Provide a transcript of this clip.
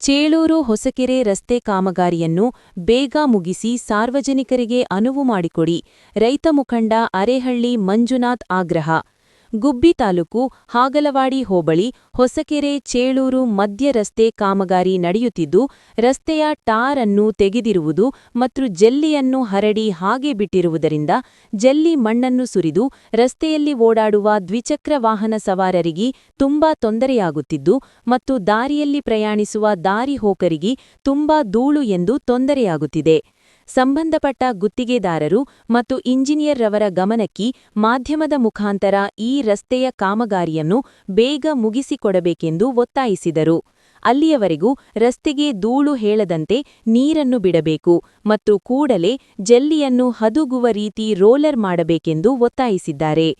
ಚೇಳೂರು ಹೊಸಕೆರೆ ರಸ್ತೆ ಕಾಮಗಾರಿಯನ್ನು ಬೇಗ ಮುಗಿಸಿ ಸಾರ್ವಜನಿಕರಿಗೆ ಅನುವು ಮಾಡಿಕೊಡಿ, ರೈತ ಮುಖಂಡ ಅರೇಹಳ್ಳಿ ಮಂಜುನಾಥ್ ಆಗ್ರಹ. ಗುಬ್ಬಿ ತಾಲೂಕು ಹಾಗಲವಾಡಿ ಹೋಬಳಿ ಹೊಸಕೆರೆ ಚೇಳೂರು ಮಧ್ಯ ರಸ್ತೆ ಕಾಮಗಾರಿ ನಡೆಯುತ್ತಿದ್ದು, ರಸ್ತೆಯ ಟಾರ್ ಅನ್ನು ತೆಗೆದಿರುವುದು ಮತ್ತು ಜಲ್ಲಿಯನ್ನು ಹರಡಿ ಹಾಗೆ ಬಿಟ್ಟಿರುವುದರಿಂದ ಜಲ್ಲಿ ಮಣ್ಣನ್ನು ಸುರಿದು ರಸ್ತೆಯಲ್ಲಿ ಓಡಾಡುವ ದ್ವಿಚಕ್ರ ವಾಹನ ಸವಾರರಿಗೆ ತುಂಬಾ ತೊಂದರೆಯಾಗುತ್ತಿದ್ದು ಮತ್ತು ದಾರಿಯಲ್ಲಿ ಪ್ರಯಾಣಿಸುವ ದಾರಿ ಹೋಕರಿಗೆ ತುಂಬಾ ಧೂಳು ಎಂದು ತೊಂದರೆಯಾಗುತ್ತಿದೆ. ಸಂಬಂಧಪಟ್ಟ ಗುತ್ತಿಗೆದಾರರು ಮತ್ತು ಇಂಜಿನಿಯರ್ ರವರ ಗಮನಕ್ಕೆ ಮಾಧ್ಯಮದ ಮುಖಾಂತರ ಈ ರಸ್ತೆಯ ಕಾಮಗಾರಿಯನ್ನು ಬೇಗ ಮುಗಿಸಿಕೊಡಬೇಕೆಂದು ಒತ್ತಾಯಿಸಿದರು. ಅಲ್ಲಿಯವರೆಗೂ ರಸ್ತೆಗೆ ಧೂಳು ಹೇಳದಂತೆ ನೀರನ್ನು ಬಿಡಬೇಕು ಮತ್ತು ಕೂಡಲೇ ಜಲ್ಲಿಯನ್ನು ಹದುಗುವ ರೀತಿ ರೋಲರ್ ಮಾಡಬೇಕೆಂದು ಒತ್ತಾಯಿಸಿದ್ದಾರೆ.